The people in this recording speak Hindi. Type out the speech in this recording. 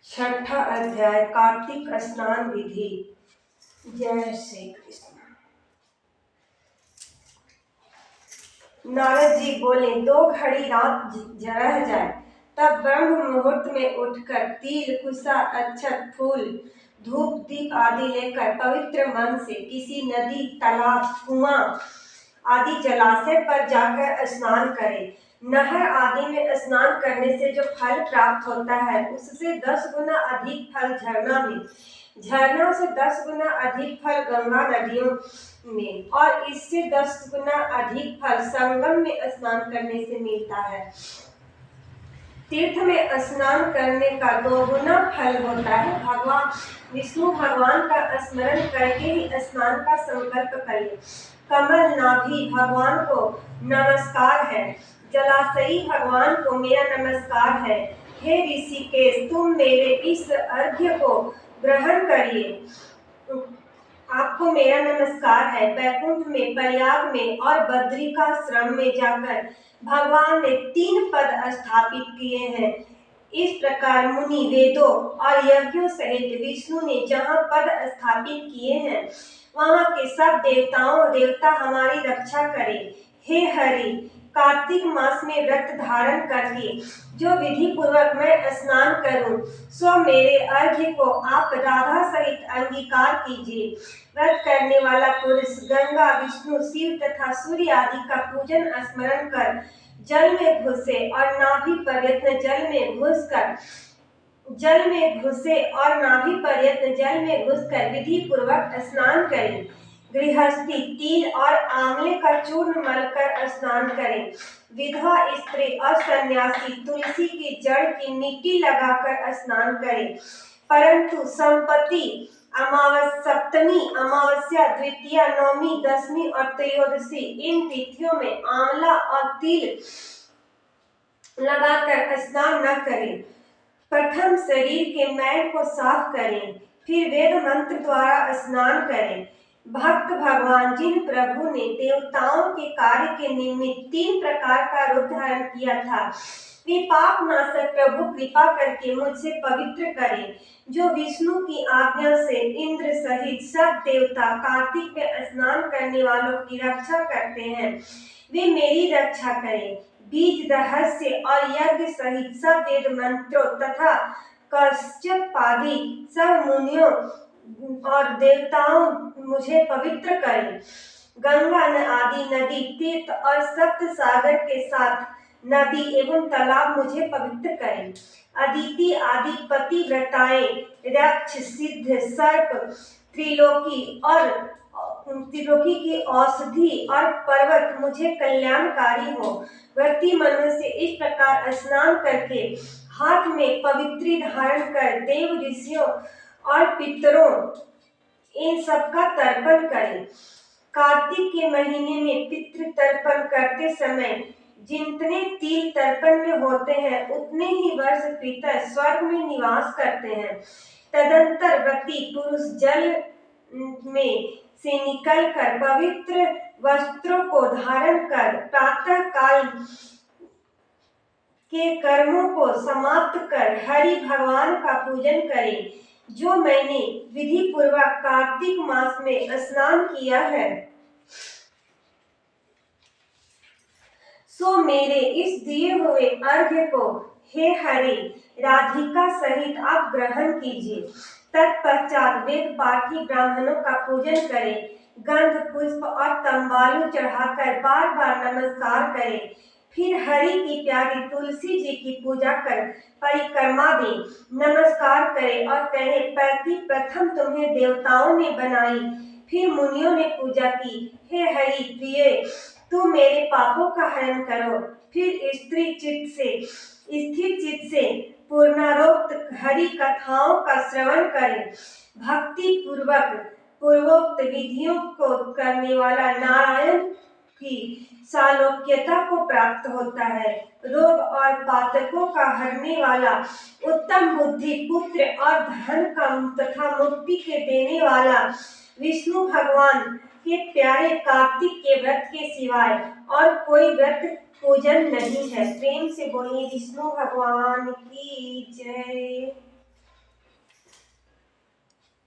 छठा अध्याय कार्तिक स्नान विधि। जय श्री कृष्ण। नारद जी बोले, 2 घड़ी रात रह जाए तब ब्रह्म मुहूर्त में उठकर तिल, कुसा, अक्षत, फूल, धूप, दीप आदि लेकर पवित्र मन से किसी नदी, तालाब, कुआं आदि जलाशय पर जाकर स्नान करें। नहर आदि में स्नान करने से जो फल प्राप्त होता है उससे 10 गुना अधिक फल झरना से 10 गुना अधिक फल गंगा नदियों में, और इससे 10 गुना अधिक फल संगम में स्नान करने से मिलता है। तीर्थ में स्नान करने का 2 गुना फल होता है। भगवान विष्णु भगवान का स्मरण करके ही स्नान का संकल्प करें। कमल नाभि भगवान को नमस्कार है। जलाशयी भगवान को मेरा नमस्कार है। हे ऋषिकेश, तुम मेरे इस अर्घ्य को ग्रहण करिए। आपको मेरा नमस्कार है। वैकुंठ में, प्रयाग में और बद्रिकाश्रम में जाकर भगवान ने 3 पद स्थापित किए हैं। इस प्रकार मुनि, वेदों और यज्ञों सहित विष्णु ने जहाँ पद स्थापित किए हैं वहाँ के सब देवता हमारी रक्षा करें। हे हरि, कार्तिक मास में व्रत धारण करके जो विधि पूर्वक मैं स्नान करूं, सो मेरे अर्घ्य को आप राधा सहित अंगीकार कीजिए। व्रत करने वाला पुरुष गंगा, विष्णु, शिव तथा सूर्य आदि का पूजन स्मरण कर जल में घुसे और नाभि पर्यंत जल में घुसकर विधि पूर्वक स्नान करें। गृहस्थी तिल और आंवले का चूर्ण मलकर स्नान करें। विधवा स्त्री और सन्यासी तुलसी की जड़ की मिट्टी लगाकर स्नान करें। परंतु संपत्ति, सप्तमी, अमावस्या, द्वितीया, नवमी, दशमी और त्रयोदशी इन तिथियों में आंवला और तिल लगाकर स्नान न करें। प्रथम शरीर के मैल को साफ करें, फिर वेद मंत्र द्वारा स्नान करें। भक्त भगवान जिन प्रभु ने देवताओं के कार्य के निमित्त 3 प्रकार का रूप धारण किया था, वे पाप नाशक प्रभु कृपा करके मुझसे पवित्र करें। जो विष्णु की आज्ञा से इंद्र सहित सब देवता कार्तिक में स्नान करने वालों की रक्षा करते हैं, वे मेरी रक्षा करें। बीज, रहस्य और यज्ञ सहित सब वेद मंत्रों तथा कश्यप आदि सब मुनियों और देवताओं मुझे पवित्र करें। गंगा आदि नदी, तीर्थ और सप्त सागर के साथ नदी एवं तालाब मुझे पवित्र करें। अदिति आदि पतिव्रताएं, यक्ष, सिद्ध, सर्प, त्रिलोकी की औषधि और पर्वत मुझे कल्याणकारी हो। व्रती मनुष्य इस प्रकार स्नान करके हाथ में पवित्री धारण कर देव, ऋषियों और पितरों इन सबका तर्पण करें। कार्तिक के महीने में पितृ तर्पण करते समय जितने तिल तर्पण में होते हैं उतने ही वर्ष पितर स्वर्ग में निवास करते हैं। तदंतर व्रती पुरुष जल में से निकलकर पवित्र वस्त्रों को धारण कर प्रातः काल के कर्मों को समाप्त कर हरि भगवान का पूजन करें। जो मैंने विधि पूर्वक कार्तिक मास में स्नान किया है, सो मेरे इस दिए हुए अर्घ्य को हे हरि राधिका सहित आप ग्रहण कीजिए। तत्पश्चात वेद पाठी ब्राह्मणों का पूजन करें। गंध, पुष्प और तंबालू चढ़ाकर बार बार नमस्कार करें। फिर हरि की प्यारी तुलसी जी की पूजा कर परिक्रमा दें। नमस्कार करें और कहें, प्रथम तुम्हें देवताओं ने बनाई, फिर मुनियों ने पूजा की। हे हरि प्रिय, तुम मेरे पापों का हरण करो। फिर स्थिर चित्त से पूर्णोक्त हरि कथाओं का श्रवण करें। भक्ति पूर्वोक्त विधियों को करने वाला नारायण की सालोक्यता को प्राप्त होता है। रोग और पातकों का हरने वाला, उत्तम बुद्धि, पुत्र और धन का तथा मुक्ति के देने वाला विष्णु भगवान के प्यारे कार्तिक के व्रत के सिवाय और कोई व्रत पूजन नहीं है। प्रेम से बोलिए विष्णु भगवान की जय।